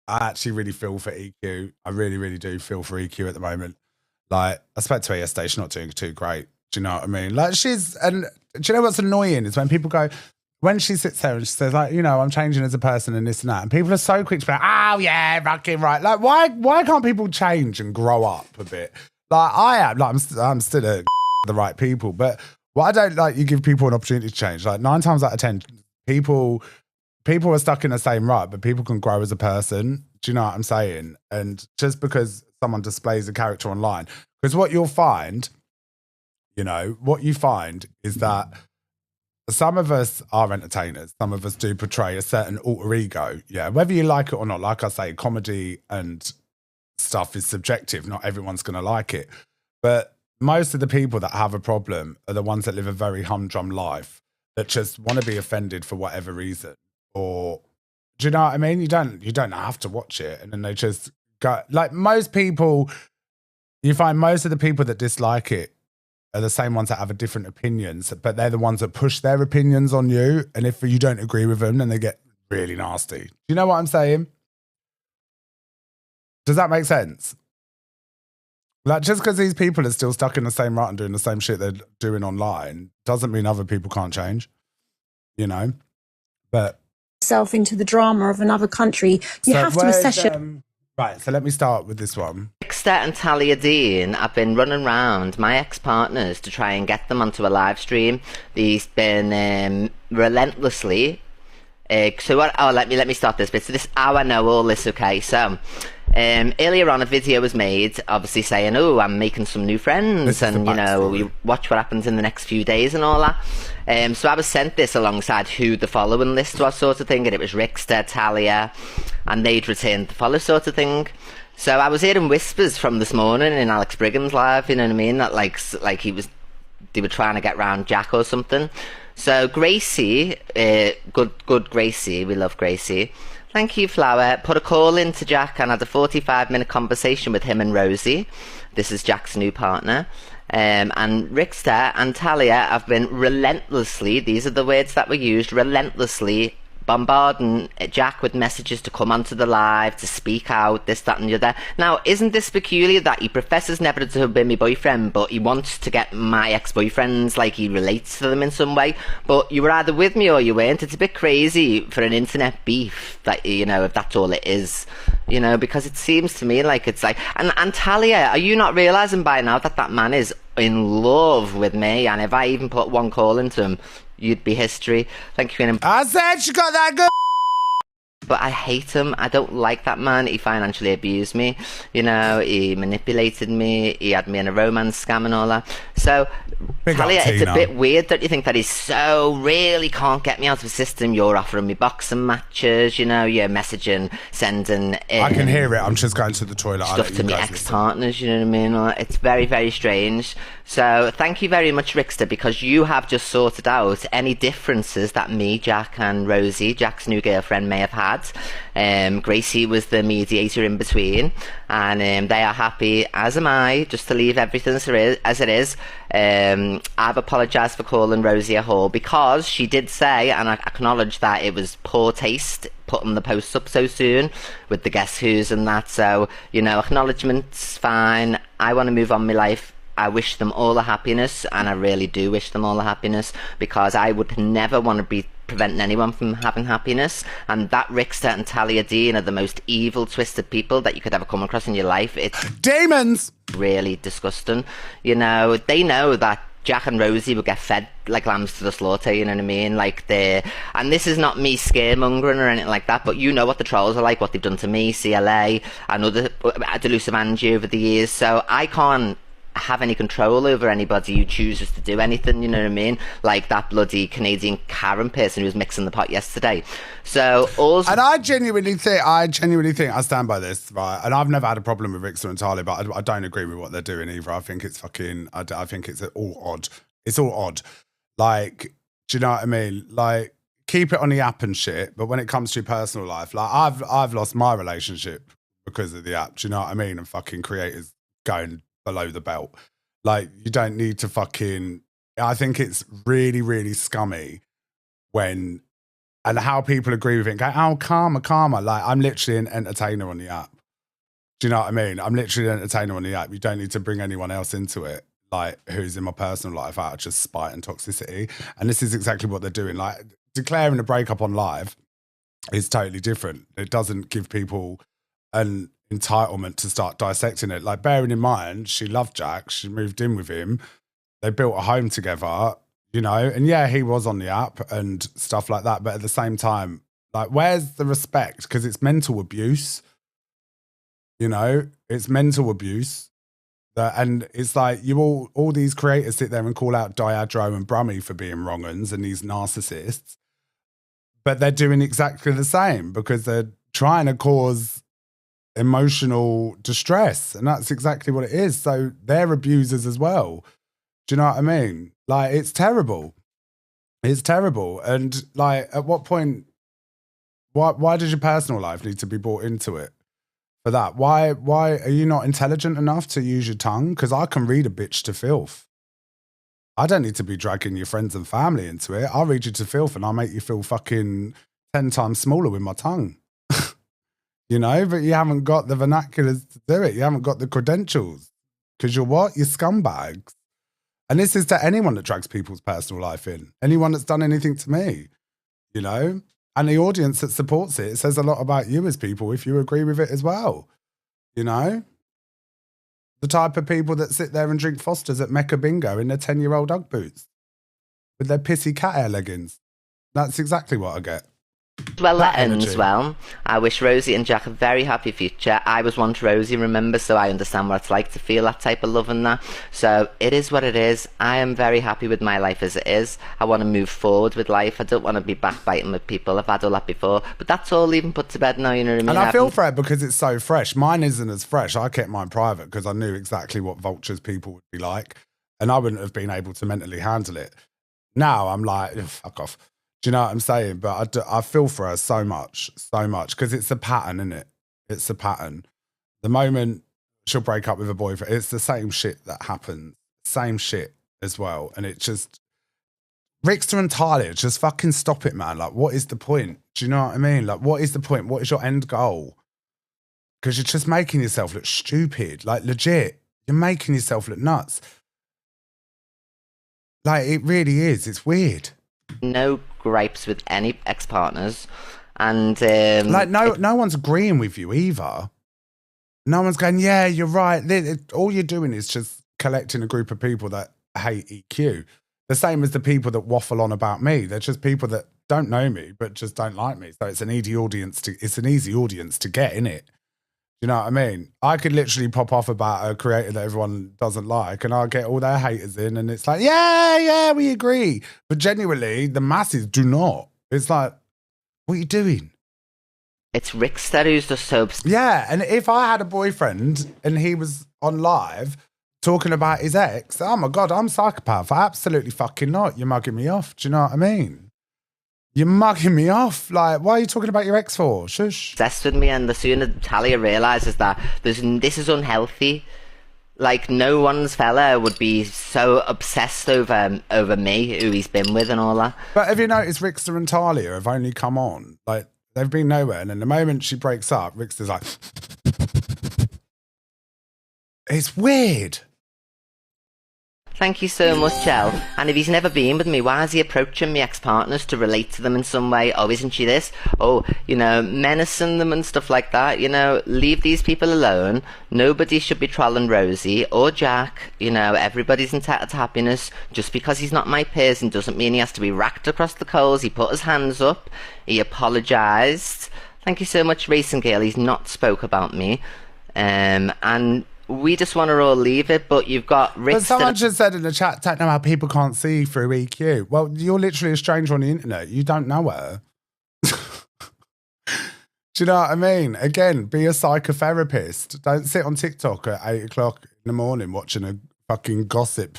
I actually really feel for EQ. I really, really do feel for EQ at the moment. Like, I spoke to her yesterday. She's not doing too great. Do you know what I mean? Like, and do you know what's annoying is when people go, when she sits there and she says, like, you know, I'm changing as a person and this and that, and people are so quick to be like, oh yeah, fucking right. Like, why can't people change and grow up a bit? Like, I am. Like, I'm still the right people, but what I don't like, you give people an opportunity to change. Like 9 times out of 10, people are stuck in the same rut, but people can grow as a person. Do you know what I'm saying? And just because someone displays a character online, because what you'll find, you know, what you find is that some of us are entertainers. Some of us do portray a certain alter ego. Yeah, whether you like it or not, like I say, comedy and stuff is subjective. Not everyone's going to like it. But most of the people that have a problem are the ones that live a very humdrum life that just want to be offended for whatever reason. Or do you know what I mean? You don't have to watch it, and then they just go. Like most people, you find most of the people that dislike it are the same ones that have a different opinions, but they're the ones that push their opinions on you. And if you don't agree with them, then they get really nasty. Do you know what I'm saying? Does that make sense? Like, just because these people are still stuck in the same rut and doing the same shit they're doing online doesn't mean other people can't change, you know? But yourself into the drama of another country, you have to assess your... Right, so let me start with this one. Ricksta and Talila I've been running around my ex-partners to try and get them onto a live stream. They've been relentlessly... let me start this bit. So this, how I know all this, okay? So, earlier on a video was made, obviously saying, oh, I'm making some new friends, and, you know, you watch what happens in the next few days and all that. So I was sent this alongside who the following list was, sort of thing, and it was Ricksta, Talila, and they'd returned the follow, sort of thing. So I was hearing whispers from this morning in Alex Brigham's live, you know what I mean? That like they were trying to get round Jack or something. So Gracie, good Gracie, we love Gracie. Thank you, Flower. Put a call in to Jack and had a 45-minute conversation with him and Rosie. This is Jack's new partner. And Ricksta and Talila have been relentlessly, these are the words that were used, relentlessly bombarding Jack with messages to come onto the live, to speak out, this, that and the other. Now, isn't this peculiar that he professes never to have been my boyfriend, but he wants to get my ex-boyfriends, like he relates to them in some way? But you were either with me or you weren't. It's a bit crazy for an internet beef, that, you know, if that's all it is, you know, because it seems to me like it's like... And Talila, are you not realising by now that that man is in love with me, and if I even put one call into him, you'd be history. Thank you. I said she got that good. But I hate him. I don't like that man. He financially abused me. You know, he manipulated me. He had me in a romance scam and all that. So, Talila, it's a bit weird, don't you think, that he so really can't get me out of the system? You're offering me boxing matches, you know, you're messaging, sending... I can hear it. I'm just going to the toilet. Stuff to me ex-partners, you know what I mean? It's very, very strange. So, thank you very much, Ricksta, because you have just sorted out any differences that me, Jack and Rosie, Jack's new girlfriend, may have had. Gracie was the mediator in between, and they are happy, as am I, just to leave everything as it is. I've apologised for calling Rosie a whore, because she did say, and I acknowledge that it was poor taste putting the posts up so soon with the guess who's and that. So, you know, acknowledgement's fine. I want to move on my life. I wish them all the happiness, and I really do wish them all the happiness, because I would never want to be preventing anyone from having happiness. And that Ricksta and Talila are the most evil, twisted people that you could ever come across in your life. It's demons. Really disgusting. You know, they know that Jack and Rosie will get fed like lambs to the slaughter, you know what I mean? Like, and this is not me scaremongering or anything like that, but you know what the trolls are like, what they've done to me, CLA, and other Delusive Angie over the years. So I can't have any control over anybody who chooses to do anything, you know what I mean? Like that bloody Canadian Karen person who was mixing the pot yesterday. So also... And I genuinely think I stand by this, right? And I've never had a problem with Ricksta and Talila, but I don't agree with what they're doing either. I think it's fucking... I think it's all odd. It's all odd. Like, do you know what I mean? Like, keep it on the app and shit, but when it comes to your personal life, like I've lost my relationship because of the app, do you know what I mean? And fucking creators going below the belt. Like, you don't need to fucking... I think it's really, really scummy when and how people agree with it and go, oh, karma. Like, I'm literally an entertainer on the app. Do you know what I mean? I'm literally an entertainer on the app. You don't need to bring anyone else into it, like who's in my personal life, out of just spite and toxicity. And this is exactly what they're doing. Like, declaring a breakup on live is totally different. It doesn't give people an entitlement to start dissecting it. Like, bearing in mind, she loved Jack. She moved in with him. They built a home together, you know, and yeah, he was on the app and stuff like that. But at the same time, like, where's the respect? Because it's mental abuse, you know, it's mental abuse. And it's like all these creators sit there and call out Diadro and Brummy for being wrong uns and these narcissists, but they're doing exactly the same because they're trying to cause emotional distress, and that's exactly what it is. So they're abusers as well. Do you know what I mean? Like, it's terrible. It's terrible. And like, at what point, why does your personal life need to be brought into it for that? Why are you not intelligent enough to use your tongue? Because I can read a bitch to filth. I don't need to be dragging your friends and family into it. I'll read you to filth and I'll make you feel fucking 10 times smaller with my tongue. You know, but you haven't got the vernaculars to do it. You haven't got the credentials. Because you're what? You're scumbags. And this is to anyone that drags people's personal life in. Anyone that's done anything to me, you know? And the audience that supports it, it says a lot about you as people if you agree with it as well, you know? The type of people that sit there and drink Fosters at Mecca Bingo in their 10-year-old Ugg boots with their pissy cat hair leggings. That's exactly what I get. Well, that ends well. I wish Rosie and Jack a very happy future. I was once Rosie, remember, so I understand what it's like to feel that type of love and that. So it is what it is. I am very happy with my life as it is. I want to move forward with life. I don't want to be backbiting with people. I've had all that before. But that's all even put to bed now, you know what I mean? And I feel for it because it's so fresh. Mine isn't as fresh. I kept mine private because I knew exactly what vultures people would be like. And I wouldn't have been able to mentally handle it. Now I'm like, fuck off. Do you know what I'm saying? But I feel for her so much, because it's a pattern, isn't it? It's a pattern. The moment she'll break up with a boyfriend, it's the same shit that happens. Same shit as well. And it just, Ricksta and Talila, just fucking stop it, man. Like, what is the point? Do you know what I mean? Like, what is the point? What is your end goal? Because you're just making yourself look stupid. Like, legit. You're making yourself look nuts. Like, it really is. It's weird. No gripes with any ex-partners, and like no one's agreeing with you either. No one's going, yeah, you're right. All you're doing is just collecting a group of people that hate EQ. The same as the people that waffle on about me. They're just people that don't know me but just don't like me. So it's an easy audience to get, innit? You know what I mean? I could literally pop off about a creator that everyone doesn't like and I'll get all their haters in and it's like, yeah, we agree. But genuinely, the masses do not. It's like, what are you doing? It's Ricksta who's just so... Yeah, and if I had a boyfriend and he was on live talking about his ex, oh my God, I'm a psychopath. Absolutely fucking not. You're mugging me off. Do you know what I mean? You're mugging me off. Like, why are you talking about your ex for? Shush. Obsessed with me, and the sooner Talia realises that this is unhealthy, like, no one's fella would be so obsessed over me, who he's been with and all that. But have you noticed Ricksta and Talila have only come on? Like, they've been nowhere, and then the moment she breaks up, Ricksta's like... It's weird. Thank you so much, Chell. And if he's never been with me, why is he approaching me ex-partners to relate to them in some way? Oh, isn't she this? Oh, you know, menacing them and stuff like that. You know, leave these people alone. Nobody should be trolling Rosie or Jack. You know, everybody's entitled to happiness. Just because he's not my person doesn't mean he has to be racked across the coals. He put his hands up. He apologised. Thank you so much, Racing Girl. He's not spoke about me. And... we just want to all leave it, but you've got Ricksta. But someone just said in the chat, don't know how people can't see through EQ. Well, you're literally a stranger on the internet. You don't know her. Do you know what I mean? Again, be a psychotherapist. Don't sit on TikTok at 8 o'clock in the morning watching a fucking gossip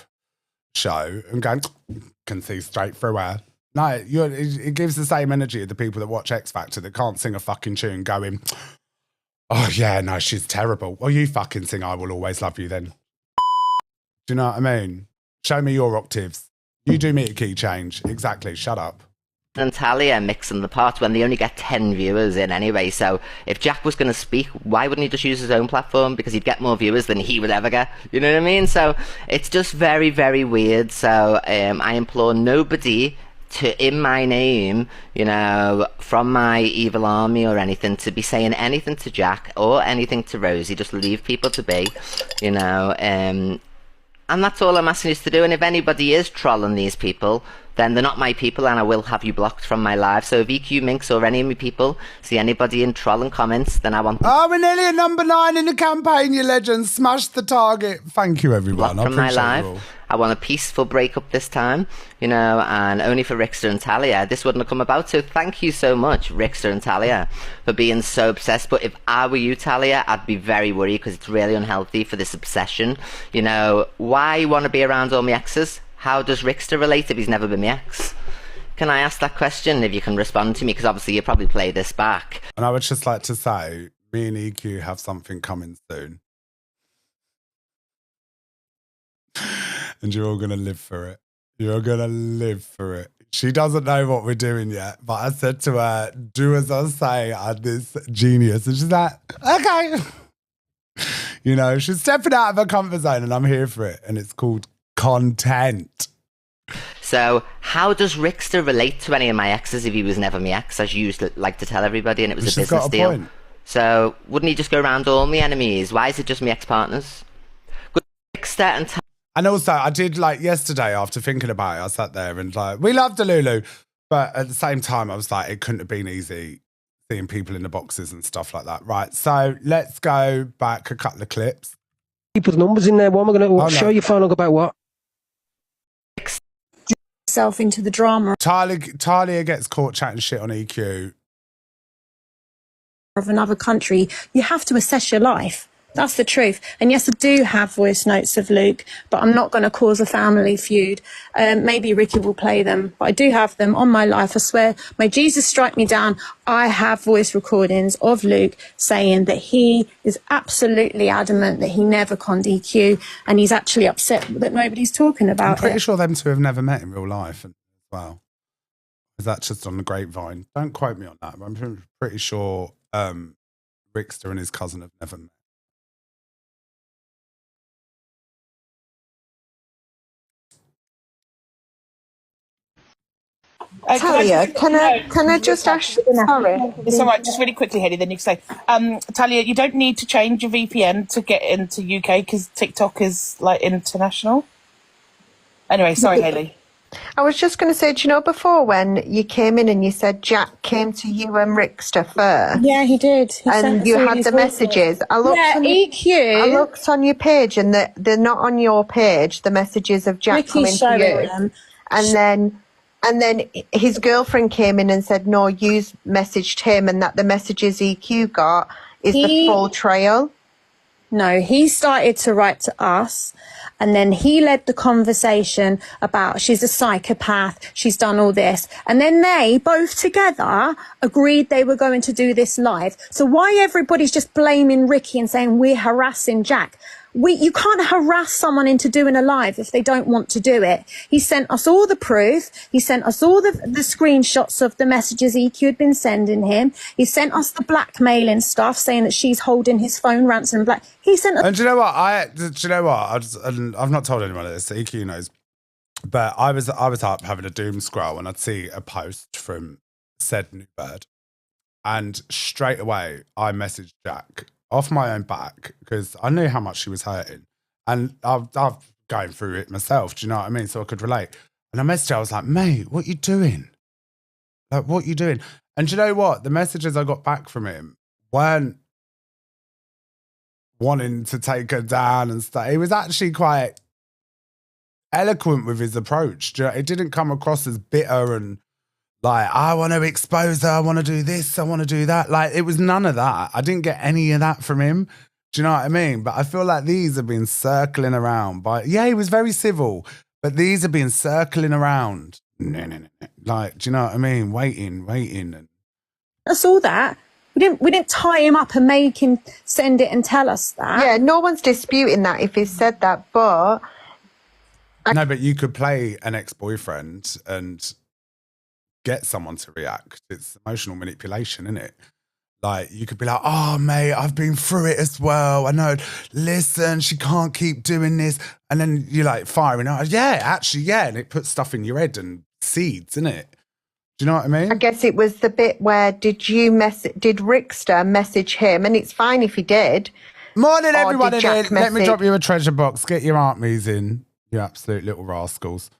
show and going, can see straight through her. No, it gives the same energy of the people that watch X Factor that can't sing a fucking tune going... oh, yeah, no, she's terrible. Well, you fucking sing I Will Always Love You then. Do you know what I mean? Show me your octaves. You do me a key change. Exactly. Shut up. and Talia mixing the pot when they only get 10 viewers in anyway. So if Jack was going to speak, why wouldn't he just use his own platform? Because he'd get more viewers than he would ever get. You know what I mean? So it's just very, very weird. So I implore nobody to, in my name, you know, from my evil army or anything, to be saying anything to Jack or anything to Rosie. Just leave people to be, you know. And that's all I'm asking you to do. And if anybody is trolling these people, then they're not my people, and I will have you blocked from my live. So if EQ Minx or any of my people see anybody in trolling comments, then I want them we're nearly at number 9 in the campaign, you legends. Smash the target. Thank you, everyone. blocked from my live. I want a peaceful breakup this time, you know, and only for Ricksta and Talila, this wouldn't have come about. So thank you so much, Ricksta and Talila, for being so obsessed. But if I were you, Talila, I'd be very worried, because it's really unhealthy for this obsession. You know, why want to be around all my exes? How does Ricksta relate if he's never been my ex? Can I ask that question, if you can respond to me? Because obviously you'll probably play this back. And I would just like to say, me and EQ have something coming soon. And you're all going to live for it. You're going to live for it. She doesn't know what we're doing yet, but I said to her, do as I say, I'm this genius. And she's like, okay. You know, she's stepping out of her comfort zone, and I'm here for it. And it's called content. So how does Ricksta relate to any of my exes if he was never my ex, as you used to like to tell everybody, and it was a business deal? Point. So wouldn't he just go around all my enemies? Why is it just my ex-partners? Good Ricksta and And also, I did, like, yesterday, after thinking about it, I sat there and, like, we love Delulu. But at the same time, I was like, it couldn't have been easy seeing people in the boxes and stuff like that. Right, so let's go back a couple of clips. People's numbers in there. What am I going to show you? Find out about what? Yourself into the drama Talia gets caught chatting shit on EQ. of another country. You have to assess your life. That's the truth. And yes, I do have voice notes of Luke, but I'm not going to cause a family feud. Maybe Ricky will play them, but I do have them on my life. I swear, may Jesus strike me down. I have voice recordings of Luke saying that he is absolutely adamant that he never conned EQ, and he's actually upset that nobody's talking about it. I'm pretty sure them two have never met in real life as well. Is that just on the grapevine? Don't quote me on that, but I'm pretty sure Ricksta and his cousin have never met. Talia, can I just ask? Sorry, it's all right. Just really quickly, Haley. Then you can say, Talia, you don't need to change your VPN to get into UK because TikTok is like international. Anyway, sorry, Haley. I was just going to say, do you know before when you came in and you said Jack came to you and Ricksta first? Yeah, he did. And you had the messages. I looked EQ. I looked on your page, and they're not on your page. The messages of Jack coming to you, and then his girlfriend came in and said, no, you messaged him, and that the messages EQ got is the full trail. No, he started to write to us, and then he led the conversation about she's a psychopath, she's done all this. And then they both together agreed they were going to do this live. So why everybody's just blaming Ricky and saying we're harassing Jack? You can't harass someone into doing a live if they don't want to do it. He sent us all the proof. He sent us all the screenshots of the messages EQ had been sending him. He sent us the blackmailing stuff, saying that she's holding his phone ransom. He sent us. And do you know what? I've not told anyone this. EQ knows, but I was up having a doom scroll, and I'd see a post from said new bird, and straight away I messaged Jack off my own back because I knew how much she was hurting, and I've going through it myself. Do you know what I mean? So I could relate. And I messaged her. I was like, "Mate, what you doing? Like, what you doing?" And do you know what? The messages I got back from him weren't wanting to take her down and stuff. He was actually quite eloquent with his approach. Do you know, it didn't come across as bitter and like, I want to expose her, I want to do this, I want to do that. Like, it was none of that. I didn't get any of that from him. Do you know what I mean? But I feel like these have been circling around. Yeah, he was very civil, but these have been circling around. Like, do you know what I mean? Waiting. I saw that. We didn't tie him up and make him send it and tell us that. Yeah, no one's disputing that if he said that, but... No, but you could play an ex-boyfriend and get someone to react. It's emotional manipulation, isn't it? Like, you could be like, oh, mate, I've been through it as well. I know, listen, she can't keep doing this. And then you're like firing out, yeah, actually, yeah. And it puts stuff in your head and seeds, isn't it? Do you know what I mean? I guess it was the bit where did Ricksta message him? And it's fine if he did. Morning, everyone. Let me drop you a treasure box. Get your Aunt Me's in, you absolute little rascals.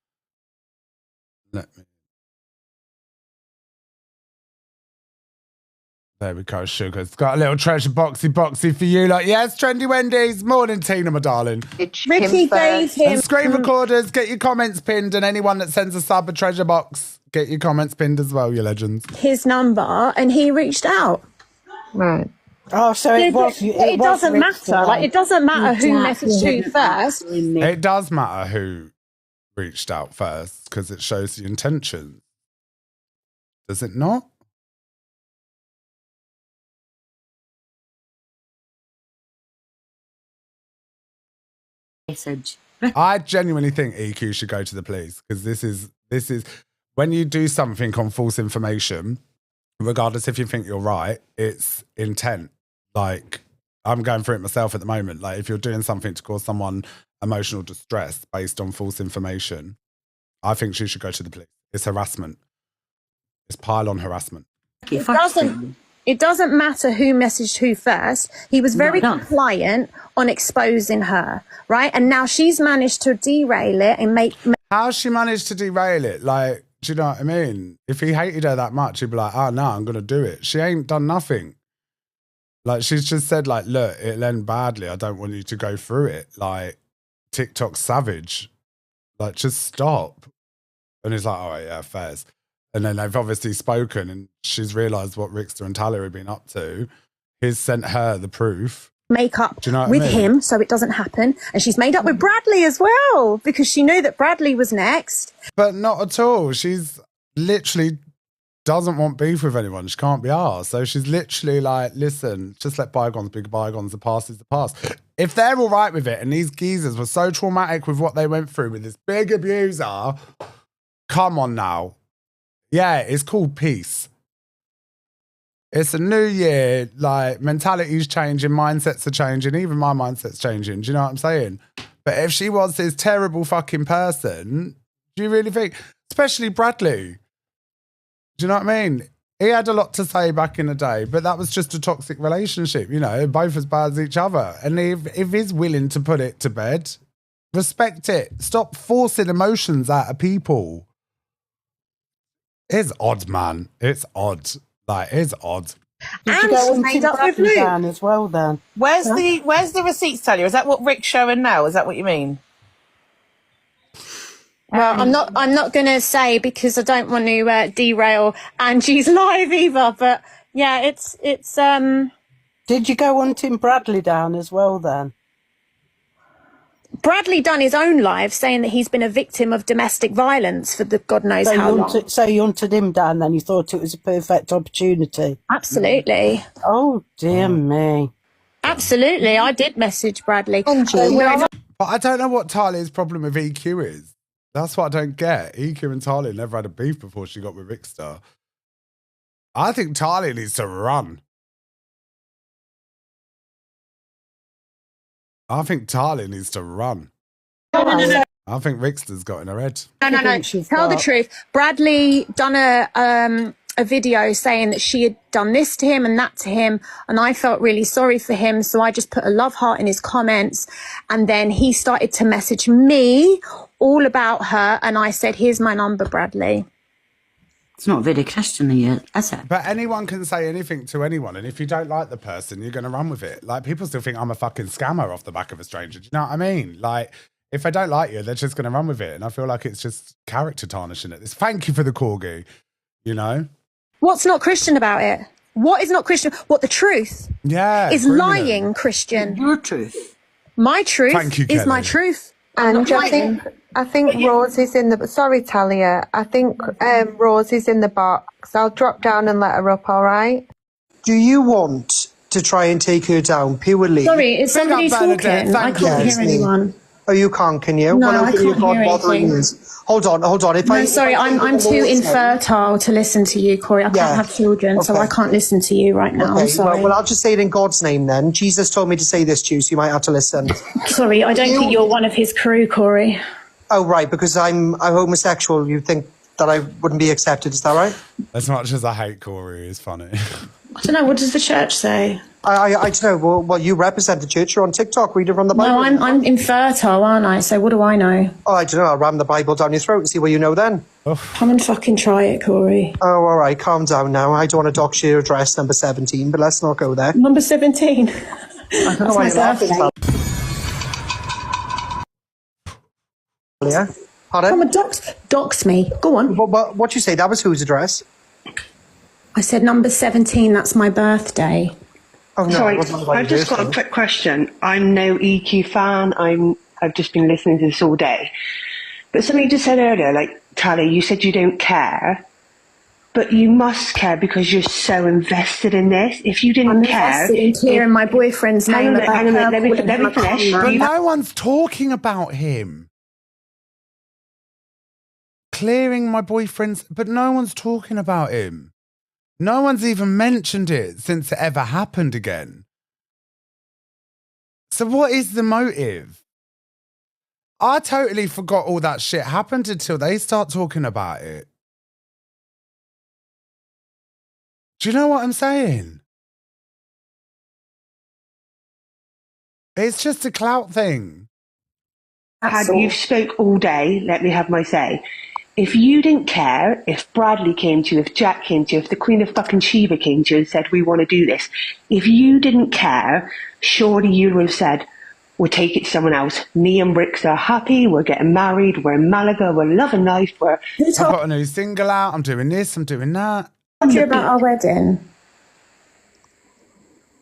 There we go, Sugar's got a little treasure boxy for you. Like, yes, Trendy Wendy's. Morning, Tina, my darling. Ricky gave him... And screen recorders, get your comments pinned, and anyone that sends a sub a treasure box, get your comments pinned as well, you legends. His number, and he reached out. Right. Oh, so it doesn't matter. Like, it doesn't matter who messaged who first. It does matter who reached out first, because it shows the intention. Does it not? Message. I genuinely think EQ should go to the police, because this is when you do something on false information, regardless if you think you're right, it's intent. Like, I'm going through it myself at the moment. Like, if you're doing something to cause someone emotional distress based on false information, I think she should go to the police. It's harassment. It's pile-on harassment. It doesn't matter who messaged who first. He was very compliant on exposing her, right? And now she's managed to derail it and make... How's she managed to derail it? Like, do you know what I mean? If he hated her that much, he'd be like, oh, no, I'm going to do it. She ain't done nothing. Like, she's just said, like, look, it'll end badly. I don't want you to go through it. Like, TikTok savage. Like, just stop. And he's like, oh, yeah, fairs. And then they've obviously spoken, and she's realised what Ricksta and Talila have been up to. He's sent her the proof. Make up Do you know what with I mean? him so it doesn't happen. And she's made up with Bradley as well, because she knew that Bradley was next. But not at all. She's literally doesn't want beef with anyone. She can't be arsed. So she's literally like, listen, just let bygones be bygones. The past is the past. If they're all right with it, and these geezers were so traumatic with what they went through with this big abuser, come on now. Yeah, it's called peace. It's a new year, like, mentality's changing, mindsets are changing, even my mindset's changing. Do you know what I'm saying? But if she was this terrible fucking person, do you really think, especially Bradley, do you know what I mean? He had a lot to say back in the day, but that was just a toxic relationship, you know, both as bad as each other. And if he's willing to put it to bed, respect it. Stop forcing emotions out of people. It's odd, man. It's odd. Like, it's odd. Did you go made up with Luke down as well then? Where's the receipts, Talia? Is that what Rick's showing now? Is that what you mean? Well, I'm not going to say, because I don't want to derail Angie's live either. But yeah, it's. Did you go hunting Bradley down as well then? Bradley done his own live saying that he's been a victim of domestic violence for the God knows how long. So you hunted him down then? You thought it was a perfect opportunity? Absolutely. Oh, dear me. Absolutely. I did message Bradley. But I don't know what Talia's problem with EQ is. That's what I don't get. EQ and Talia never had a beef before she got with Ricksta. I think Talia needs to run. I think Talia needs to run. No. I think Ricksta's got in her head. No. Tell the truth. Bradley done a video saying that she had done this to him and that to him, and I felt really sorry for him, so I just put a love heart in his comments, and then he started to message me all about her, and I said, here's my number, Bradley. It's not very Christian yet, is it? But anyone can say anything to anyone, and if you don't like the person, you're going to run with it. Like, people still think I'm a fucking scammer off the back of a stranger. Do you know what I mean? Like, if they don't like you, they're just going to run with it, and I feel like it's just character tarnishing at this. Thank you for the corgi, you know? What's not Christian about it? What is not Christian? What, the truth? Yeah. Is lying Christian? Your truth. My truth Thank you, is Kelly. my truth. And I think Rose is in the... Sorry, Talia. I think Rose is in the box. I'll drop down and let her up, all right? Do you want to try and take her down purely? Sorry, is somebody talking? I can't hear anyone. Oh, you can't, can you? No, well, I open your can't God hear bothering anything. ears. Hold on. No, sorry, I'm too infertile to listen to you, Corey. I can't have children, so I can't listen to you right now. I'm sorry. Well, I'll just say it in God's name then. Jesus told me to say this to you, so you might have to listen. Sorry, I don't think you're one of his crew, Corey. Oh, right, because I'm homosexual. You think that I wouldn't be accepted, is that right? As much as I hate Corey, it's funny. I don't know, what does the church say? I don't know. Well, you represent the church. You're on TikTok. Read it from the Bible. No, I'm infertile, aren't I? So what do I know? Oh, I don't know. I'll ram the Bible down your throat and see what you know then. Come and fucking try it, Corey. Oh, all right. Calm down now. I don't want to dox your address, number 17, but let's not go there. Number 17? I don't know why you're laughing. Yeah? Pardon? Come and dox me. Go on. What you say? That was whose address? I said number 17, that's my birthday. Oh, no, sorry, I've just got a quick question. I'm no EQ fan. I've just been listening to this all day. But something you just said earlier, like, Tally, you said you don't care, but you must care because you're so invested in this. If you didn't care... I'm invested in hearing my boyfriend's name. Let me finish. But no one's talking about him. Clearing my boyfriend's... But no one's talking about him. No one's even mentioned it since it ever happened again. So what is the motive? I totally forgot all that shit happened until they start talking about it. Do you know what I'm saying? It's just a clout thing. You've spoke all day, let me have my say. If you didn't care, if Bradley came to you, if Jack came to you, if the Queen of fucking Sheba came to you and said, we want to do this, if you didn't care, surely you would have said, we'll take it to someone else. Me and Ricksta are happy, we're getting married, we're in Malaga, we're loving life, I've got a new single out, I'm doing this, I'm doing that. Tell you about our wedding.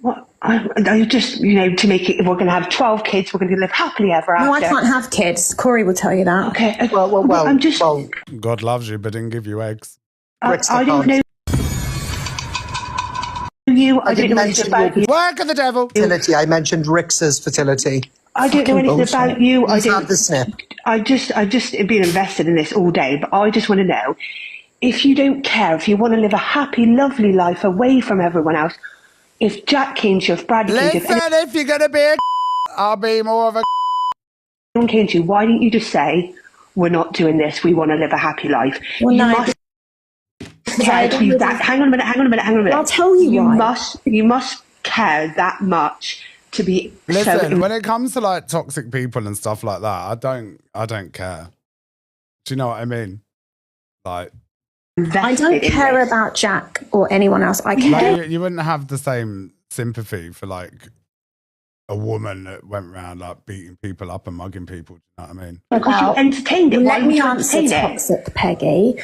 What? I just, to make it, we're going to have 12 kids, we're going to live happily ever after. No, I can't have kids. Corey will tell you that. Okay. Well, I'm just... God loves you, but didn't give you eggs. I don't know you. I don't know anything about you. Work of the devil. Fertility. I mentioned Ricksta's fertility. I don't know anything about you. He's had the snip. I just have been invested in this all day, but I just want to know, if you don't care, if you want to live a happy, lovely life away from everyone else, if Jack came to you, if Bradley came to you, if you're going to be a I'll be more of a anyone came to you, why didn't you just say, we're not doing this, we want to live a happy life? Well, you must care to be that. Hang on a minute. I'll tell you why. You must care that much to be. Listen, when it comes to like toxic people and stuff like that, I don't care. Do you know what I mean? Like, I don't care about Jack or anyone else. I care. Like, you wouldn't have the same sympathy for like a woman that went around like beating people up and mugging people. Do you know what I mean? Because you entertained it. Let me answer toxic, Peggy.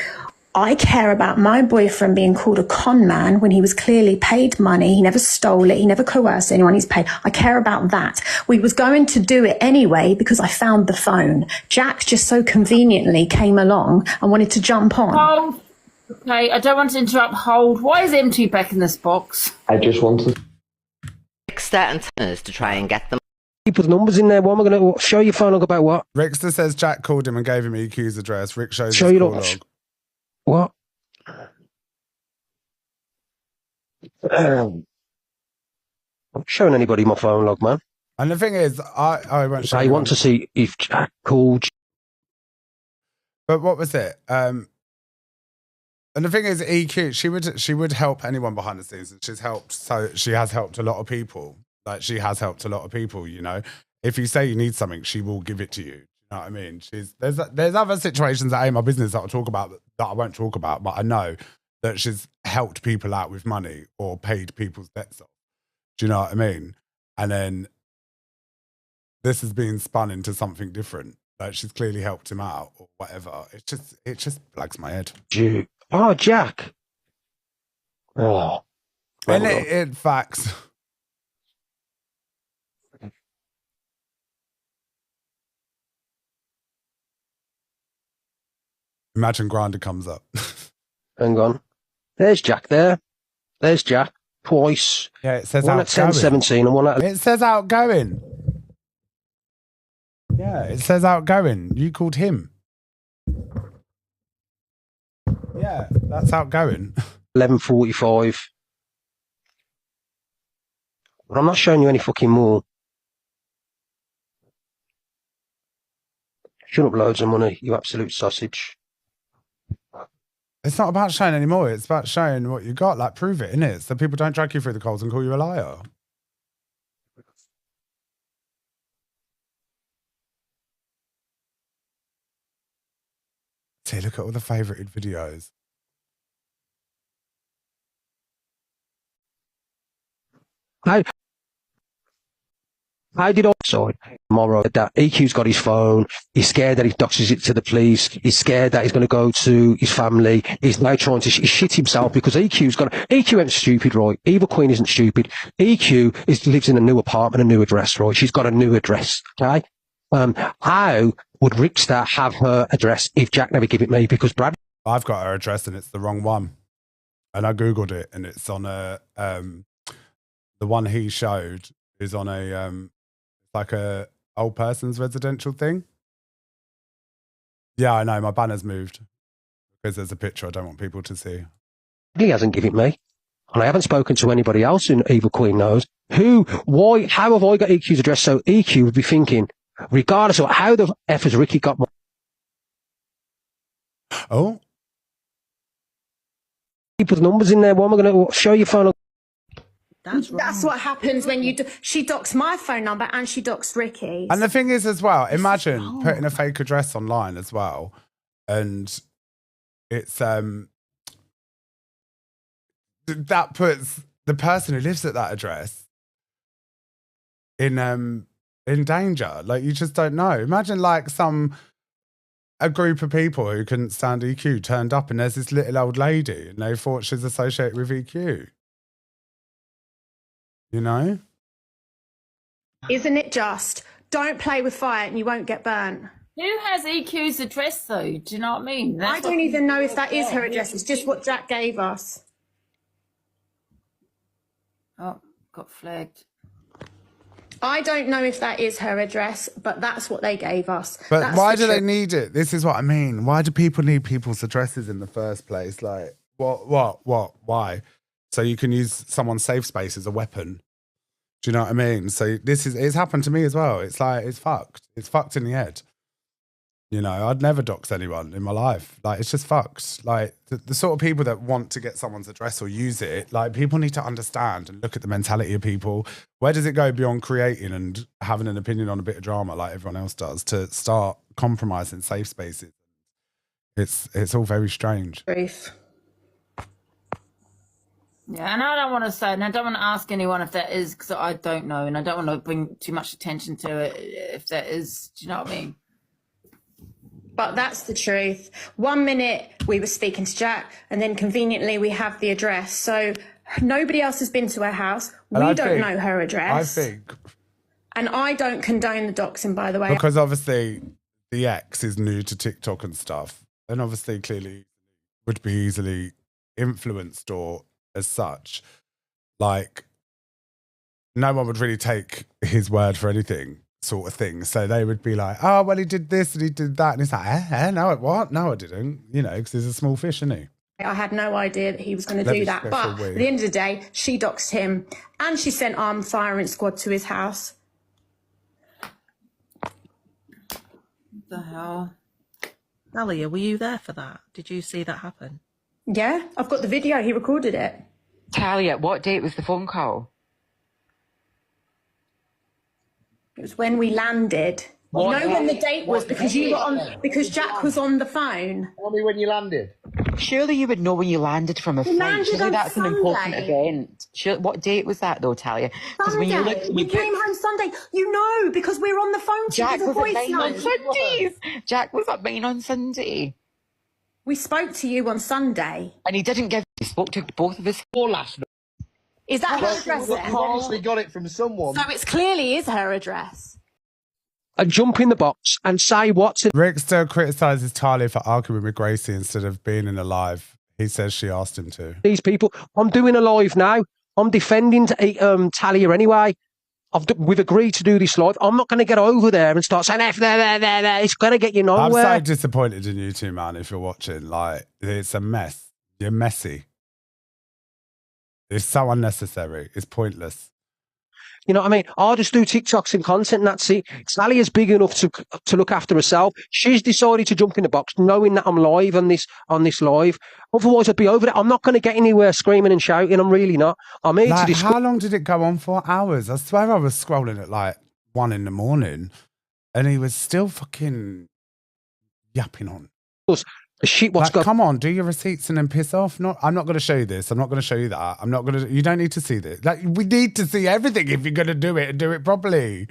I care about my boyfriend being called a con man when he was clearly paid money. He never stole it. He never coerced anyone. He's paid. I care about that. We was going to do it anyway because I found the phone. Jack just so conveniently came along and wanted to jump on. Hold. Okay, I don't want to interrupt. Hold. Why is M2 back in this box? I just wanted Ricksta and Talila to try and get them. People's numbers in there. What am I going to show your phone log about what? Ricksta says Jack called him and gave him EQ's address. Rick shows Show his you call log. log. What? I'm not showing anybody my phone log, man. And the thing is, I won't show I you want to see if Jack called. But what was it? And the thing is, EQ, she would help anyone behind the scenes. And she has helped a lot of people. Like, she has helped a lot of people, you know. If you say you need something, she will give it to you. You know what I mean? There's other situations that ain't my business that I'll talk about that I won't talk about, but I know that she's helped people out with money or paid people's debts off. Do you know what I mean? And then this has been spun into something different. Like, she's clearly helped him out or whatever. It just blags my head. Oh, Jack. Oh. And it facts. Imagine Grindr comes up. Hang on. There's Jack there. There's Jack. Twice. Yeah, it says one at outgoing. 10:17 and one at... It says outgoing. Yeah, it says outgoing. You called him. Yeah, that's outgoing. 11:45. But I'm not showing you any fucking more. Shut up, loads of money, you absolute sausage. It's not about showing anymore. It's about showing what you got. Like, prove it, innit? So people don't drag you through the coals and call you a liar. See, look at all the favorited videos. How did I decide tomorrow that EQ's got his phone, he's scared that he doxes it to the police, he's scared that he's going to go to his family, he's now trying to shit himself because EQ ain't stupid, right? Evil Queen isn't stupid. EQ lives in a new apartment, a new address, right? She's got a new address, okay? How would Ricksta have her address if Jack never give it me? Because Brad... I've got her address and it's the wrong one. And I Googled it and it's on a, the one he showed is on a, like a old person's residential thing. Yeah, I know. My banner's moved because there's a picture I don't want people to see. He hasn't given it me. And I haven't spoken to anybody else in Evil Queen knows. How have I got EQ's address? So EQ would be thinking, regardless of how the F has Ricky got my... Oh? You put the numbers in there. What am I going to show your phone? That's what happens when you she docks my phone number and she docks Ricky's. And the thing is as well, imagine putting a fake address online as well. And it's, that puts the person who lives at that address in danger. Like, you just don't know. Imagine like a group of people who couldn't stand EQ turned up and there's this little old lady and they thought she's associated with EQ. You know? Isn't it just? Don't play with fire and you won't get burnt. Who has EQ's address though? Do you know what I mean? I don't even know if that is her address. It's just what Jack gave us. Oh, got flagged. I don't know if that is her address, but that's what they gave us. But that's why do they need it? This is what I mean. Why do people need people's addresses in the first place? Like, what, why? So you can use someone's safe space as a weapon. Do you know what I mean? So it's happened to me as well. It's like, it's fucked. It's fucked in the head. You know, I'd never dox anyone in my life. Like, it's just fucked. Like, the sort of people that want to get someone's address or use it, like, people need to understand and look at the mentality of people. Where does it go beyond creating and having an opinion on a bit of drama like everyone else does to start compromising safe spaces? It's all very strange. Truth. Yeah, and I don't want to say, and I don't want to ask anyone if that is, because I don't know, and I don't want to bring too much attention to it if that is, do you know what I mean? But that's the truth. 1 minute we were speaking to Jack, and then conveniently we have the address. So nobody else has been to her house. We don't know her address. I think. And I don't condone the doxing, by the way. Because obviously the ex is new to TikTok and stuff, and obviously clearly would be easily influenced or as such. Like, no one would really take his word for anything, sort of thing. So they would be like, oh, well, he did this and he did that. And it's like, no, what? No, I didn't. You know, because he's a small fish, isn't he? I had no idea that he was going to do that. But at the end of the day, she doxed him and she sent armed firing squad to his house. What the hell? Talia, were you there for that? Did you see that happen? Yeah, I've got the video. He recorded it. Talia, what date was the phone call? It was when we landed. You know when the date was, because you were on, because Jack was on the phone. Tell me when you landed. Surely you would know when you landed from a flight. Surely that's an important event. What date was that though, Talia? Because when you look, we came home Sunday. You know, because we were on the phone. Jack was at 9 on Sundays. Jack was at 9 on Sunday. We spoke to you on Sunday. And he didn't give. He spoke to both of us. Or last night. Is that her address? You obviously got it from someone. So it's clearly is her address. And jump in the box and say what's it. Rick still criticises Talia for arguing with Gracie instead of being in a live. He says she asked him to. These people, I'm doing a live now. I'm defending Talia anyway. we've agreed to do this live. I'm not going to get over there and start saying, there. It's going to get you nowhere. I'm so disappointed in you two, man, if you're watching. Like, it's a mess. You're messy. It's so unnecessary. It's pointless. You know what I mean? I'll just do TikToks and content, and that's it. Sally is big enough to look after herself. She's decided to jump in the box, knowing that I'm live on this live. Otherwise, I'd be over there. I'm not going to get anywhere screaming and shouting. I'm really not. I'm here to discuss. How long did it go on for? Hours. I swear I was scrolling at like 1 a.m, and he was still fucking yapping on. Shit, come on, do your receipts and then piss off. I'm not going to show you this. I'm not going to show you that. I'm not going to. You don't need to see this. Like, we need to see everything if you're going to do it and do it properly.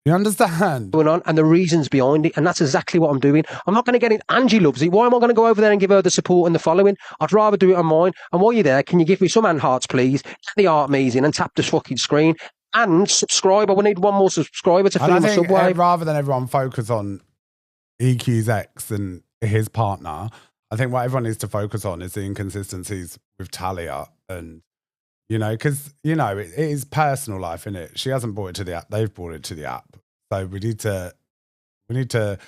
You understand? Going on and the reasons behind it, and that's exactly what I'm doing. I'm not going to get it. Angie loves it. Why am I going to go over there and give her the support and the following? I'd rather do it on mine. And while you're there, can you give me some hand hearts, please? Get the art meeting and tap this fucking screen and subscribe. I will need one more subscriber to fill my subway. Rather than everyone focus on EQ's ex and his partner, I think what everyone needs to focus on is the inconsistencies with Talia, and because it is personal life, isn't it? She hasn't brought it to the app; they've brought it to the app. So we need to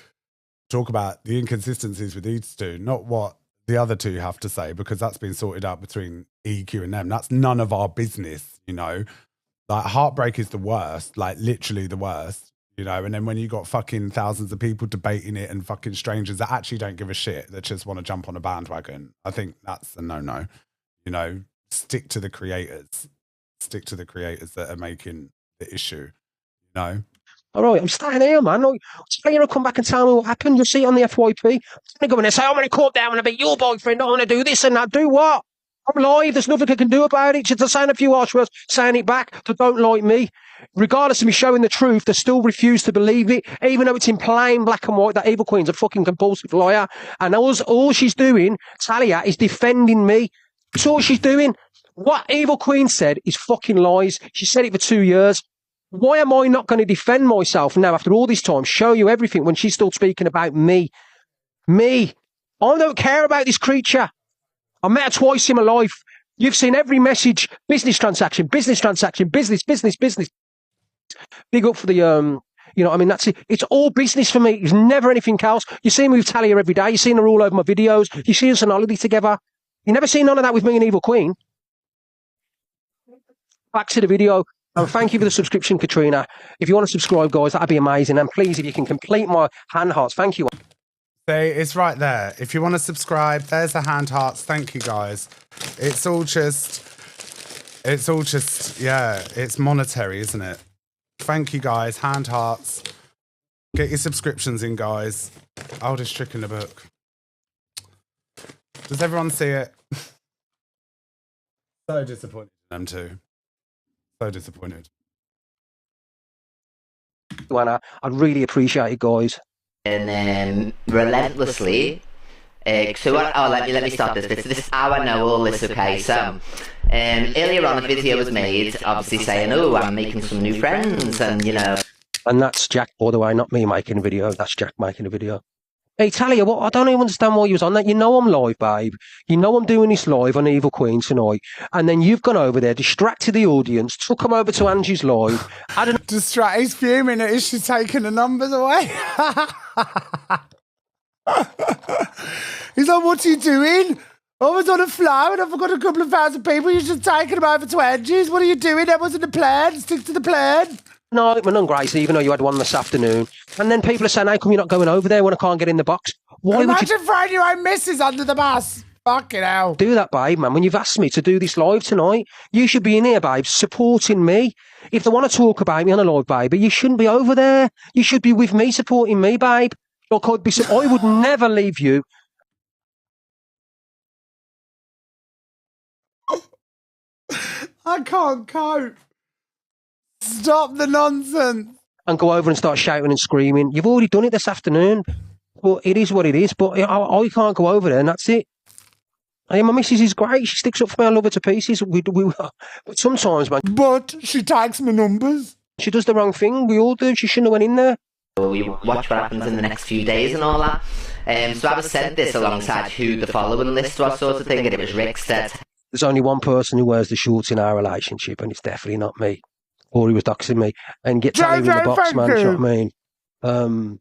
talk about the inconsistencies with these two, not what the other two have to say, because that's been sorted out between EQ and them. That's none of our business, Like, heartbreak is the worst, like literally the worst. And then when you got fucking thousands of people debating it and fucking strangers that actually don't give a shit, that just want to jump on a bandwagon, I think that's a no-no. Stick to the creators. Stick to the creators that are making the issue, All right, I'm staying here, man. You're going to come back and tell me what happened. You'll see it on the FYP. I'm going to go in there and say, I'm going to call down and be your boyfriend. I'm going to do this and that. Do what? I'm live. There's nothing I can do about it. Just saying a few harsh words, saying it back. They don't like me. Regardless of me showing the truth, they still refuse to believe it, even though it's in plain black and white that Evil Queen's a fucking compulsive liar. And all she's doing, Talia, is defending me. That's all she's doing. What Evil Queen said is fucking lies. She said it for 2 years. Why am I not going to defend myself now after all this time, show you everything when she's still speaking about me? Me. I don't care about this creature. I met her twice in my life. You've seen every message, business transaction, business. Big up for the, that's it. It's all business for me. It's never anything else. You see me with Talia every day. You've seen her all over my videos. You see us on holiday together. You never seen none of that with me and Evil Queen. Back to the video. And thank you for the subscription, Katrina. If you want to subscribe, guys, that'd be amazing. And please, if you can complete my hand hearts, thank you. See, it's right there. If you want to subscribe, there's the hand hearts. Thank you, guys. It's all just, it's monetary, isn't it? Thank you, guys. Hand hearts. Get your subscriptions in, guys. Oldest trick in the book. Does everyone see it? So disappointed in them too. So disappointed. I'd really appreciate it, guys. And relentlessly. Let me start this bit. So this is how I know all this, okay? So, earlier on, a video was made, obviously saying, I'm making some new friends, and, And that's Jack, by the way, not me making a video. That's Jack making a video. Hey, Talia, I don't even understand why you was on that. You know I'm live, babe. You know I'm doing this live on Evil Queen tonight. And then you've gone over there, distracted the audience, took them over to Angie's live. He's fuming at she's taking the numbers away. He's like, what are you doing? I was on a flow and I forgot a couple of thousand people. You're just taking them over to Angie's. What are you doing? That wasn't the plan. Stick to the plan. No, we're not great, even though you had one this afternoon. And then people are saying, how come you're not going over there when I can't get in the box? Why Imagine throwing your own missus under the bus. Fucking hell. Do that, babe, man. When you've asked me to do this live tonight, you should be in here, babe, supporting me. If they want to talk about me on a live, baby, you shouldn't be over there. You should be with me, supporting me, babe. Look, I would never leave you. I can't cope. Stop the nonsense. And go over and start shouting and screaming. You've already done it this afternoon. Well, it is what it is, but I can't go over there and that's it. My missus is great. She sticks up for me. I love her to pieces. But sometimes, man. But she takes my numbers. She does the wrong thing. We all do. She shouldn't have went in there. We watch what happens in the next few days and all that. So I was sent this alongside who the following list was, sort of thing, and it was Ricksta. There's only one person who wears the shorts in our relationship, and it's definitely not me. Or he was doxing me. And get Talia in the box, man. Do you know what I mean?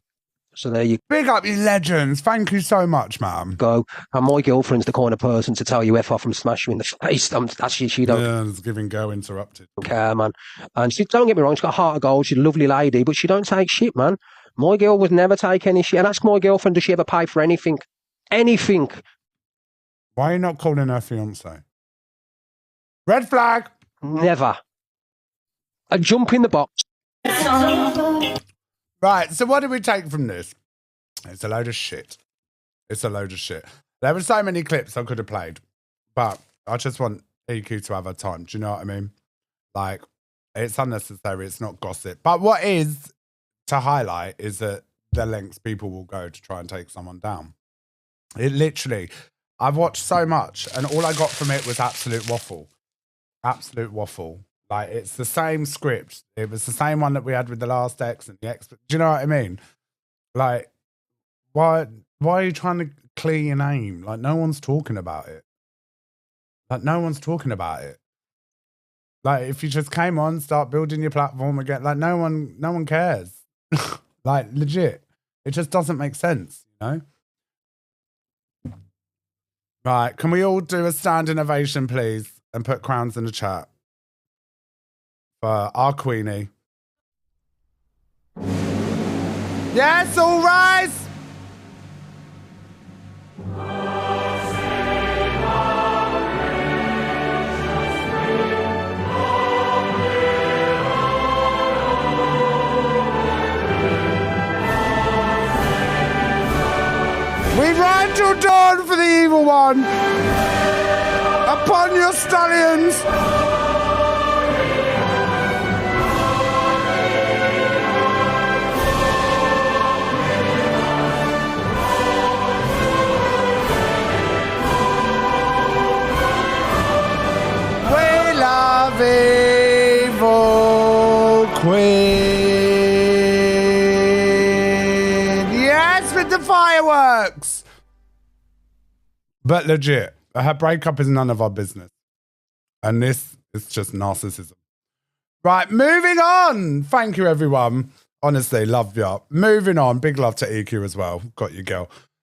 So there you Big up, you legends. Thank you so much, man. go. And my girlfriend's the kind of person to tell you F off and smash you in the face. Actually, she don't Yeah, it's giving go interrupted. care, man. And she, don't get me wrong, she's got a heart of gold. She's a lovely lady, but she don't take shit, man. My girl would never take any shit. And ask my girlfriend, does she ever pay for anything? Anything. Why are you not calling her fiance? Red flag. Never. A jump in the box. Right, so what do we take from this? It's a load of shit. It's a load of shit. There were so many clips I could have played, but I just want EQ to have her time. Do you know what I mean? Like, it's unnecessary. It's not gossip. But what is to highlight is that the lengths people will go to try and take someone down. It literally, I've watched so much, and all I got from it was absolute waffle. Absolute waffle. Like, it's the same script. It was the same one that we had with the last ex and the ex. Do you know what I mean? Like, why are you trying to clear your name? Like, no one's talking about it. Like, no one's talking about it. Like, if you just came on, start building your platform again, like, no one cares. Like, legit. It just doesn't make sense, you know? Right, can we all do a standing ovation, please? And put crowns in the chat. For our Queenie. Yes, all rise! We ride till dawn for the evil one. Upon your stallions. We love evil queen. Yes, with the fireworks. But legit, her breakup is none of our business. And this is just narcissism. Right, moving on. Thank you, everyone. Honestly, love you. Moving on. Big love to EQ as well. Got you, girl.